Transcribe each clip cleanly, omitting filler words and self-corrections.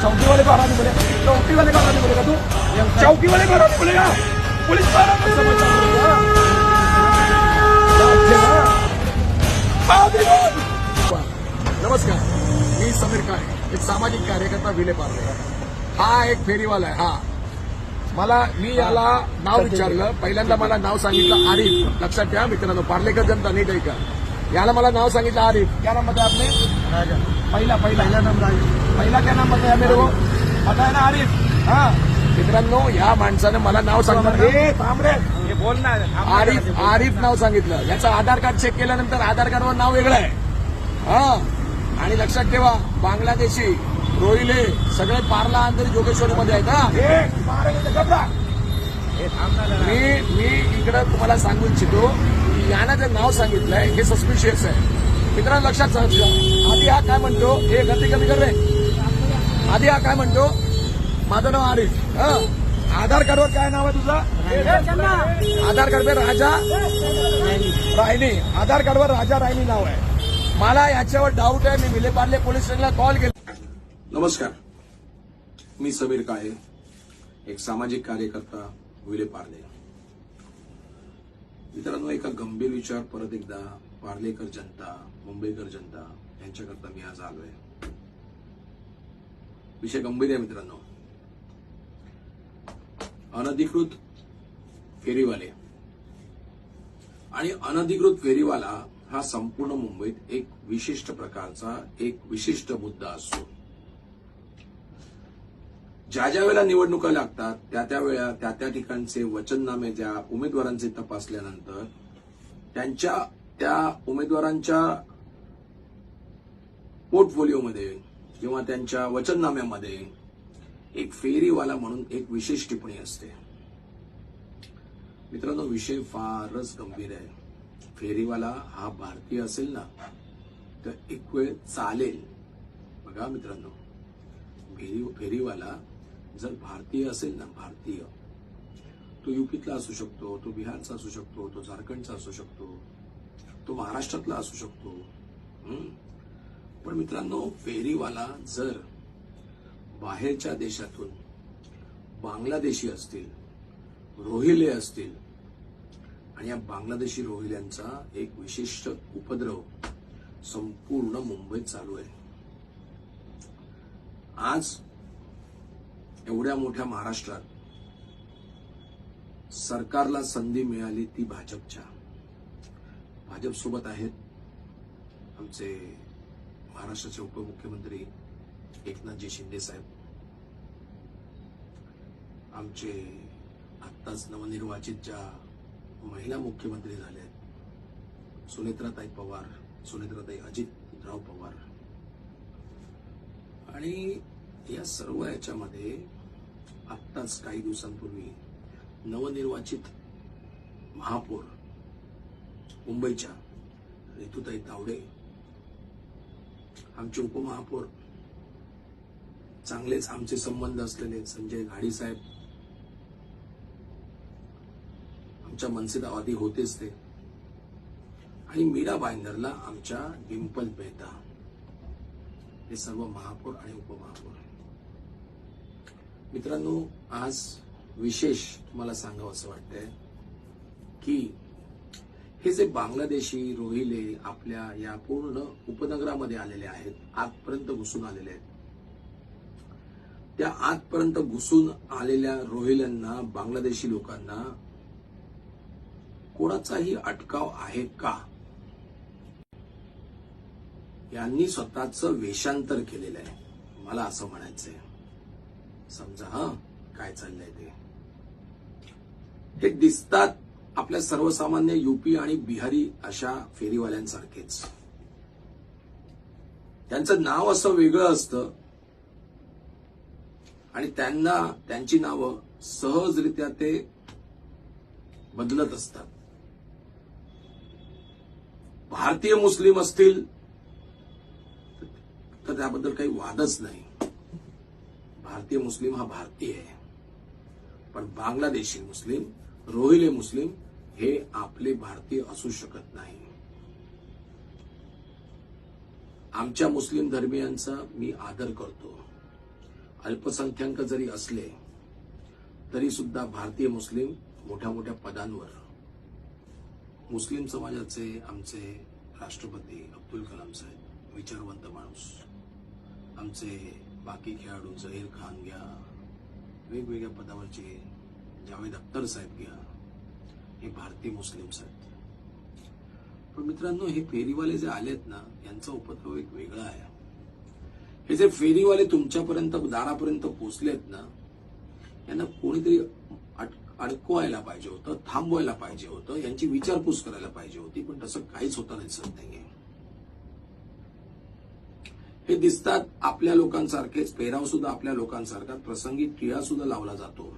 चौकी वाले को हराने बोले, चौकी वाले को हराने बोलेगा तू, चौकी वाले को हराने बोलेगा, पुलिस को हराने बोलेगा। नमस्कार, मी समीर काळे, एक सामाजिक कार्यकर्ता विले पार्ले. हा एक फेरीवाला आहे. हा मी याला नाव विचारलं. पहिल्यांदा मला नाव सांगितलं आरिफ. लक्षात ठेवा मित्रांनो, पार्लेकर जनता नीट आहे का. याला मला नाव सांगितलं आरिफ. क्या नाम बताया आपने? राजा. पहिला नाम राजा. पहिला क्या नाम बताया मेरे को? पता है ना आरिफ. हा मित्रांनो, या माणसानं मला नाव सांगितलं. बोल ना. आरिफ नाव सांगितलं. याचं आधार कार्ड चेक केल्यानंतर आधार कार्डवर नाव वेगळं आहे. हा आणि लक्षात ठेवा, बांगलादेशी, रोहिले सगळे पार्ला अंतरी जोगेश्वरीमध्ये आहेत. हा मी इकडे तुम्हाला सांगू इच्छितो की यानं जे नाव सांगितलंय हे सस्पिशियस आहे. मित्रांनो लक्षात ठेवा. आधी हा काय म्हणतो, हे गती कमी कर रे. आधी हा काय म्हणतो, माझं नाव आरिफ. आधार कार्डवर काय नाव आहे तुझं? आधार कार्डवर राजा रायनी. आधार कार्डवर राजा रायनी नाव आहे. मला याच्यावर डाऊट आहे. मी विले पार्ले पोलीस स्टेशनला कॉल केला. नमस्कार, मी समीर काळे, एक सामाजिक कार्यकर्ता विले पार्ले. मित्रांनो, एका गंभीर विचार परत एकदा पार्लेकर जनता, मुंबईकर जनता यांच्याकरता मी आज आलोय. विषय गंभीर आहे मित्रांनो. अनधिकृत फेरीवाले आणि अनधिकृत फेरीवाला हा संपूर्ण मुंबईत एक विशिष्ट प्रकारचा एक विशिष्ट मुद्दा असतो. ज्या वेळेला निवडणुका लागतात त्या ठिकाणचे वचननामे ज्या उमेदवारांचे तपासल्यानंतर त्या उमेदवारांच्या पोर्टफोलिओमध्ये किंवा त्यांच्या वचननाम्यामध्ये एक फेरीवाला म्हणून एक विशेष टिप्पणी असते. मित्रांनो, विषय फारच गंभीर आहे. फेरीवाला हा भारतीय असेल ना तर एक वेळ चालेल. बघा मित्रांनो, फेरीवाला जर भारतीय असेल ना, भारतीय, तो युपीतला असू शकतो, तो बिहारचा असू शकतो, तो झारखंडचा असू शकतो, तो महाराष्ट्रातला असू शकतो. पण मित्रांनो, फेरीवाला जर बाहेरच्या देशातून बांगलादेशी असतील, रोहिले असतील, आणि या बांगलादेशी रोहिल्यांचा एक विशिष्ट उपद्रव संपूर्ण मुंबईत चालू आहे. आज एवढ्या मोठ्या महाराष्ट्रात सरकारला संधी मिळाली ती भाजपच्या. भाजपसोबत आहेत आमचे महाराष्ट्राचे उपमुख्यमंत्री एकनाथजी शिंदे साहेब, आमचे आत्ताच नवनिर्वाचित ज्या महिला मुख्यमंत्री झाल्या सुनेत्राताई पवार, सुनेत्राताई अजितराव पवार, आणि या सर्व याच्यामध्ये आत्ताच काही दिवसांपूर्वी नवनिर्वाचित महापौर मुंबईच्या ऋतुताई तावडे, आमचे उपमहापौर चांगलेच आमचे संबंध असलेले संजय घाडी साहेब, आमच्या मनसेत आधी होतेच ते, आणि मीरा भाईंदरला आमच्या डिंपल मेहता, हे सर्व महापौर आणि उपमहापौर. मित्रांनो, आज विशेष तुम्हाला सांगावं असं वाटतंय की हे जे बांगलादेशी रोहिले आपल्या या पूर्ण उपनगरामध्ये आलेले आहेत, आतपर्यंत घुसून आलेले आहेत, त्या आतपर्यंत घुसून आलेल्या रोहिल्यांना, बांगलादेशी लोकांना कोणाचाही अटकाव आहे का? यांनी स्वतःचं वेषांतर केलेलं आहे, मला असं म्हणायचंय. समजा काय चाललंय ते. हे दिसतात आपल्या सर्वसामान्य युपी आणि बिहारी अशा फेरीवाल्यांसारखेच. त्यांचं नाव असं वेगळं असतं आणि त्यांची नावं सहजरित्या ते बदलत असतात. भारतीय मुस्लिम असतील तर त्याबद्दल काही वादच नाही. भारतीय मुस्लिम हा भारतीय आहे. पण बांगलादेशी मुस्लिम, रोहिले मुस्लिम हे आपले भारतीय असू शकत नाही. आमच्या मुस्लिम धर्मियांचा मी आदर करतो. अल्पसंख्याक जरी असले तरी सुद्धा भारतीय मुस्लिम मोठ्या मोठ्या पदांवर, मुस्लिम समाजाचे आमचे राष्ट्रपती अब्दुल कलाम साहेब, विचारवंत माणूस, आमचे बाकी खेळाडू झहीर खान घ्या, वेगवेगळ्या पदावरचे जावेद अख्तर साहेब घ्या, हे भारतीय मुस्लिम्स आहेत. पण मित्रांनो, हे फेरीवाले जे आलेत ना, यांचा उपद्रव एक वेगळा आहे. हे जे फेरीवाले तुमच्यापर्यंत दारापर्यंत पोहोचलेत ना, यांना कोणीतरी अडकवायला पाहिजे होतं, थांबवायला पाहिजे होतं, यांची विचारपूस करायला पाहिजे होती. पण तसं काहीच होताना दिसत नाहीये. हे दिसतात आपल्या लोकांसारखेच, पेहराव सुद्धा आपल्या लोकांसारखा, प्रसंगी टिळा सुद्धा लावला जातो.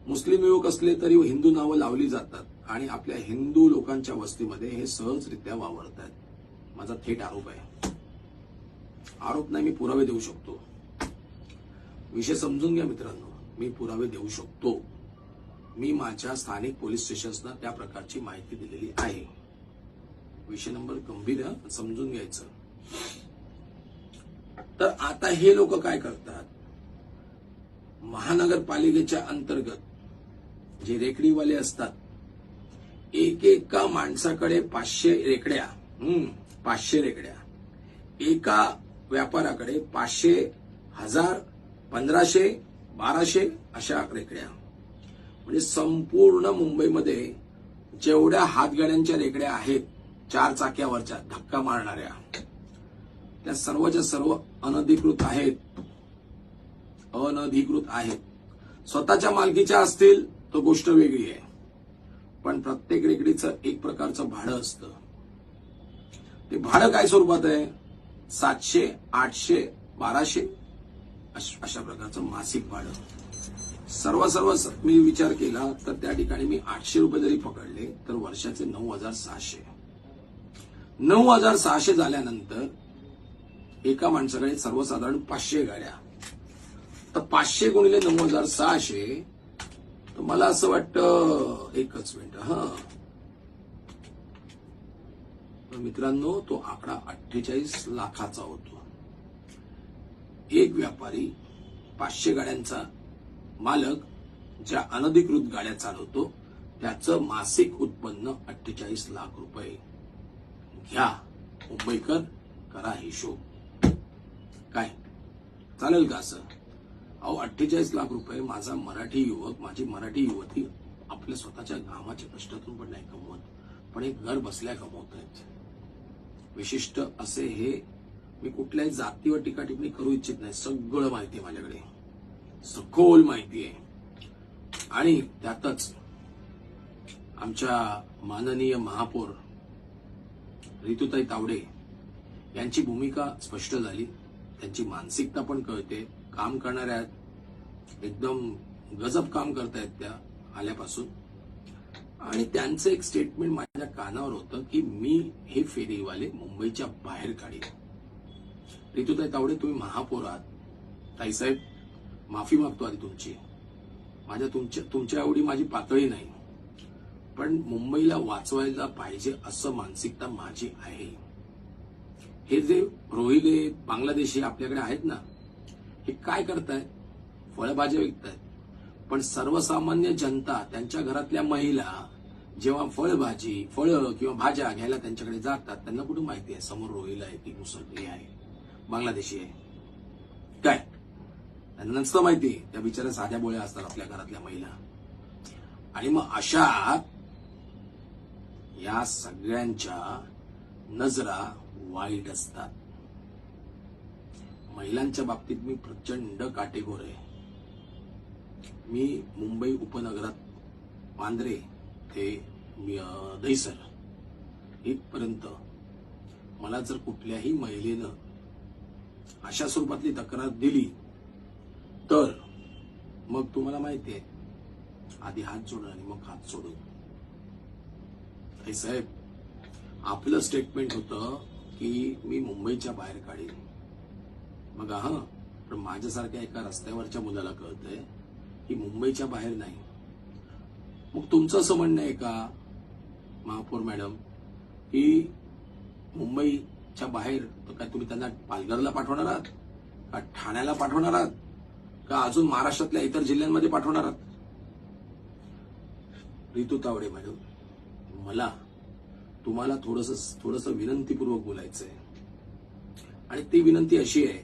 मुस्लिम युवक असले तरी हिंदू नावं लावली जातात आणि आपल्या हिंदू लोकांच्या वस्तीमध्ये हे सहजरित्या वावरतात. माझा थेट आरोप आहे. आरोप नाही, मी पुरावे देऊ शकतो. विषय समजून घ्या मित्रांनो, मी पुरावे देऊ शकतो. मी माझ्या स्थानिक पोलीस स्टेशन्सना त्या प्रकारची माहिती दिलेली आहे. विषय नंबर गंभीर आहे, समजून घ्यायचं. तर आता हे लोक काय करतात, महानगरपालिकेच्या अंतर्गत जे रेकडीवाले असतात, एका माणसाकडे 500 रेकड्या, 500 रेकड्या, एका व्यापाराकडे 500, 1000, 1500, 1200 अशा रेकड्या. म्हणजे संपूर्ण मुंबईमध्ये जेवढ्या हातगाड्यांच्या रेकड्या आहेत, 4 चाक्यावरच्या धक्का मारणाऱ्या, त्या सर्वच्या सर्व अनधिकृत आहेत. अनधिकृत आहेत. स्वतःच्या मालकीच्या असतील तर गोष्ट वेगळी आहे. पण प्रत्येक रेकडीचं एक प्रकारचं भाडं असतं. ते भाडं काय स्वरूपात आहे, 700, 800, 1200 अशा प्रकारचं मासिक भाडं. सर्व मी विचार केला तर त्या ठिकाणी मी 800 रुपये जरी पकडले तर वर्षाचे 9600. 9600 झाल्यानंतर एका माणसाकडे सर्वसाधारण 500 गाड्या, तर 500 गुणिले 9600, तर मला असं वाटतं, एकच मिनिट, मित्रांनो, तो आकडा 48 लाखाचा होतो. एक व्यापारी 500 गाड्यांचा मालक, ज्या अनधिकृत गाड्या चालवतो, त्याचं मासिक उत्पन्न 48 लाख रुपये. घ्या मुंबईकर, करा हिशोब. काय चालेल का असं? अहो, 48 लाख रुपये माझा मराठी युवक, माझी मराठी युवती आपल्या स्वतःच्या घामाच्या कष्टातून पण नाही कमवत, पण एक घर बसल्या कमवत आहेत. विशिष्ट असे हे, मी कुठल्याही जातीवर टीकाटिप्पणी करू इच्छित नाही. सगळं माहिती आहे माझ्याकडे, सखोल माहिती आहे. आणि त्यातच आमच्या माननीय महापौर रितुताई तावडे यांची भूमिका स्पष्ट झाली. त्यांची मानसिकता पण कळते. काम करणाऱ्या एकदम गजब काम करतायत त्या आल्यापासून. आणि त्यांचं एक स्टेटमेंट माझ्या कानावर होतं की मी हे फेरीवाले मुंबईच्या बाहेर काढीन. रितुताई तावडे, तुम्ही महापौर आहात. ताईसाहेब, माफी मागतो आधी तुमची. तुमच्या एवढी माझी पातळी नाही, पण मुंबईला वाचवायला पाहिजे असं मानसिकता माझी आहे. हे जे रोहिले बांगलादेशी आपल्याकडे आहेत ना, हे काय करतायत, फळभाज्या विकतायत. पण सर्वसामान्य जनता, त्यांच्या घरातल्या महिला जेव्हा फळं किंवा भाज्या घ्यायला त्यांच्याकडे जातात, त्यांना कुठं माहिती आहे समोर रोहिला आहे की मुसलमान आहे, बांगलादेशी आहे, काय त्यांना नसतं माहिती. त्या बिचाऱ्या साध्या बोळ्या असतात आपल्या घरातल्या महिला. आणि मग अशा या सगळ्यांच्या नजरा वाईट असतात. महिलांच्या बाबतीत मी प्रचंड काटेकोर आहे. मी मुंबई उपनगरात वांद्रे ते दहिसर इथपर्यंत मला जर कुठल्याही महिलेनं अशा स्वरूपातली तक्रार दिली तर मग तुम्हाला माहिती आहे, आधी हात जोडून आणि मग हात सोडून. साहेब, आपलं स्टेटमेंट होतं की मी मुंबईच्या बाहेर काढीन. मग पण माझ्यासारख्या एका रस्त्यावरच्या मुलाला कळतंय की मुंबईच्या बाहेर नाही. मग तुमचं असं म्हणणं आहे का महापौर मॅडम की मुंबईच्या बाहेर तर काय तुम्ही त्यांना पालघरला पाठवणार आहात का ठाण्याला पाठवणार आहात का अजून महाराष्ट्रातल्या इतर जिल्ह्यांमध्ये पाठवणार आहात? रितू तावडे मॅडम, मला तुम्हाला थोडस विनंतीपूर्वक बोलायचंय. आणि ती विनंती अशी आहे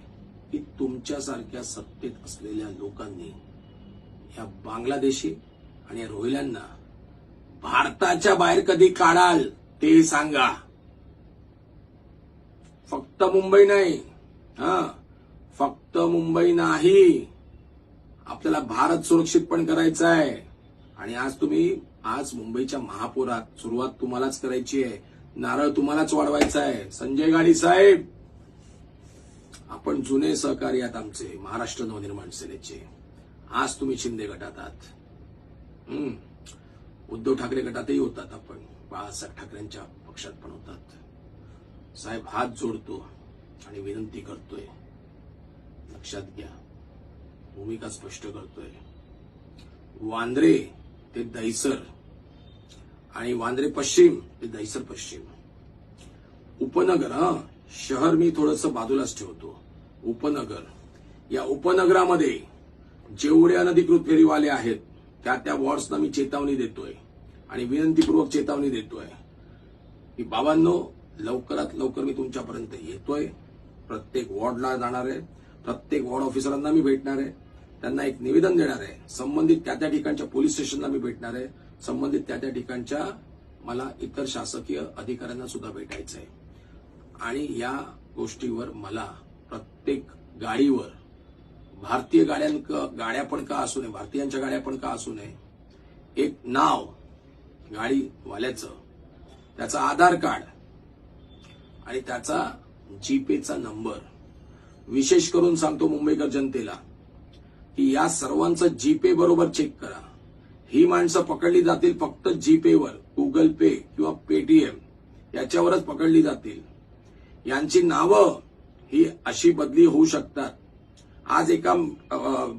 की तुमच्यासारख्या सत्तेत असलेल्या लोकांनी या बांगलादेशी आणि या रोहिल्यांना भारताच्या बाहेर कधी काढाल ते सांगा. फक्त मुंबई नाही, फक्त मुंबई नाही, आपल्याला भारत सुरक्षित पण करायचा आहे. आणि आज मुंबईच्या महापौरात सुरुवात तुम्हालाच करायची आहे, नारळ तुम्हालाच वाढवायचा आहे. संजय गाडी साहेब, आपण जुने सहकारी आहात आमचे महाराष्ट्र नवनिर्माण सेनेचे. आज तुम्ही शिंदे गटात आहात, उद्धव ठाकरे गटातही होतात, आपण बाळासाहेब ठाकरेंच्या पक्षात पण होतात. साहेब, हात जोडतो आणि विनंती करतोय, लक्षात घ्या, भूमिका स्पष्ट करतोय. वांद्रे ते दहिसर आणि वांद्रे पश्चिम ते दहिसर पश्चिम, उपनगर, शहर मी थोडंसं बाजूलाच ठेवतो. उपनगर, या उपनगरामध्ये जेवढे अनधिकृत फेरीवाले आहेत त्या वॉर्ड्सना मी चेतावणी देतोय आणि विनंतीपूर्वक चेतावणी देतोय की बाबांनो, लवकरात लवकर मी तुमच्यापर्यंत येतोय. प्रत्येक वॉर्डला जाणार आहे, प्रत्येक वॉर्ड ऑफिसरांना मी भेटणार आहे, त्यांना एक निवेदन देणार आहे. संबंधित त्या ठिकाणच्या पोलीस स्टेशनला मी भेटणार आहे. संबंधित त्या ठिकाणच्या मला इतर शासकीय अधिकाऱ्यांना सुद्धा भेटायचं आहे. आणि या गोष्टीवर मला प्रत्येक गाडीवर, भारतीय गाड्या पण का असू नये, भारतीयांच्या गाड्या पण का असू नये, एक नाव गाडीवाल्याचं, त्याचा आधार कार्ड आणि त्याचा जीपेचा नंबर, विशेष करून सांगतो मुंबईकर जनतेला की या सर्वांचं जीपे बरोबर चेक करा. ही माणसं पकडली जातील फक्त जीपेवर, गुगल पे किंवा पेटीएम याच्यावरच पकडली जातील. यांची नावं ही अशी बदली होऊ शकतात. आज एका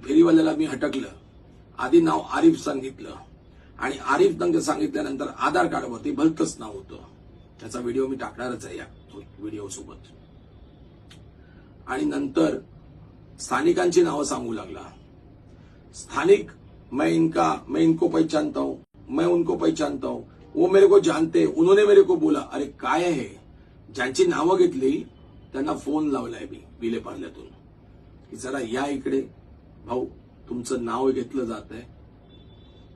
फेरीवाल्याला मी हटकलं, आधी नाव आरिफ सांगितलं आणि आरिफ सांगितल्यानंतर आधार कार्डवरती भलतंच नाव होतं. त्याचा व्हिडिओ मी टाकणारच आहे या व्हिडिओ सोबत. आणि नंतर स्थानिकांची नावं सांगू लागला. स्थानिक, मैं इनको पहचानता हूं, मैं उनको पहचानता हूं, वो मेरे को जानते, उन्होंने मेरे को बोला. अरे काय आहे? ज्यांची नावं घेतली त्यांना फोन लावलाय मी विलेपार्ल्यातून की जरा या इकडे, भाऊ तुमचं नाव घेतलं जात आहे,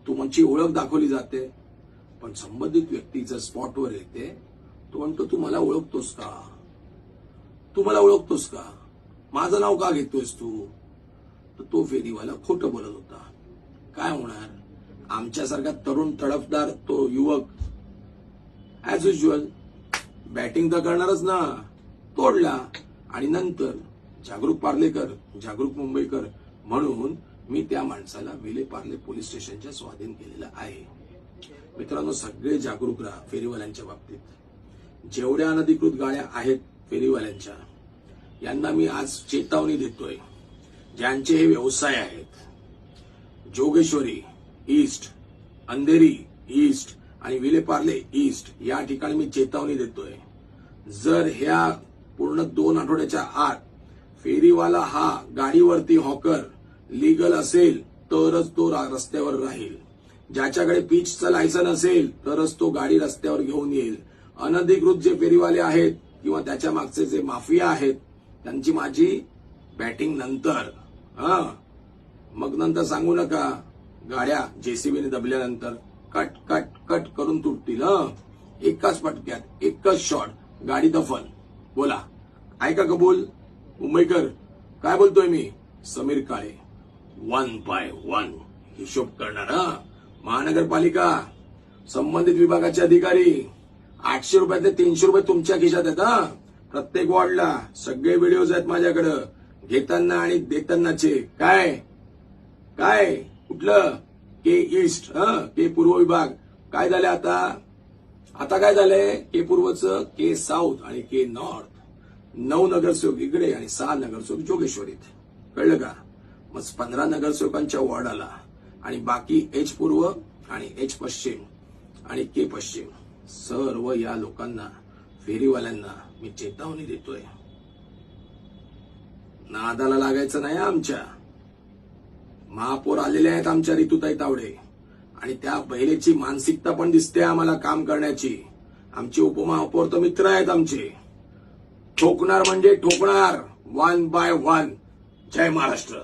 तुमची ओळख दाखवली जाते, पण संबंधित व्यक्ती जर स्पॉटवर येते, तो म्हणतो तू मला ओळखतोस का, तू मला ओळखतोस का, माझं नाव का घेतोयस तू? तर तो फेरीवाला खोटं बोलत होता. काय होणार? आमच्यासारखा तरुण तडफदार तो युवक ऍज युज्युअल बॅटिंग तर करणारच ना, तोडला. आणि नंतर जागरूक पार्लेकर, जागरूक मुंबईकर म्हणून मी त्या माणसाला विलेपार्ले पोलीस स्टेशनच्या स्वाधीन केलेलं आहे. मित्रांनो, सगळे जागरूक राहा फेरीवाल्यांच्या बाबतीत. जेवढ्या अनधिकृत गाड्या आहेत फेरीवाल्यांच्या, यांना मी आज चेतावणी देतोय. ज्यांचे हे व्यवसाय आहेत, जोगेश्वरी ईस्ट, अंधेरी ईस्ट आणि विलेपार्ले ईस्ट या ठिकाणी मी चेतावणी देतोय. जर ह्या पूर्ण 2 आठवड्याच्या आत फेरीवाला हा गाडीवरती हॉकर लीगल असेल तरच तो रस्त्यावर राहील. ज्याच्याकडे पिचचं लायसन असेल तरच तो गाडी रस्त्यावर घेऊन येईल. अनधिकृत जे फेरीवाले आहेत किंवा त्याच्या मागचे जे माफिया आहेत, त्यांची माझी बॅटिंग नंतर. मग नंतर सांगू नका गाड्या जेसीबीने दबल्यानंतर कट कट कट करून तुटतील. एकाच पटक्यात एकच शॉट गाडी दफन. बोला, ऐका कबूल मुंबईकर, काय बोलतोय मी? समीर काळे 1 by 1 हिशोब करणार. महानगरपालिका, संबंधित विभागाचे अधिकारी, 800 रुपयातले 300 रुपये तुमच्या खिशात आहेत. प्रत्येक वॉर्डला सगळे व्हिडिओज आहेत माझ्याकडे, घेताना आणि देतानाचे. काय काय कुठलं के ईस्ट, के पूर्व विभाग काय झाले आता काय झालंय? के पूर्वचं, के साऊथ आणि के नॉर्थ. 9 नगरसेवक इकडे आणि 6 नगरसेवक जोगेश्वरीत. कळलं का? मग 15 नगरसेवकांच्या वॉर्डाला आणि बाकी एच पूर्व आणि एच पश्चिम आणि के पश्चिम सर्व या लोकांना, फेरीवाल्यांना मी चेतावणी देतोय. नादाला लागायचं नाही आमच्या. महापौर आलेले आहेत आमच्या ऋतुताई तावडे, आणि त्या महिलेची मानसिकता पण दिसते आम्हाला काम करण्याची. आमचे उपमहापौर तर मित्र आहेत आमचे. ठोकणार म्हणजे ठोकणार, 1 by 1. जय महाराष्ट्र.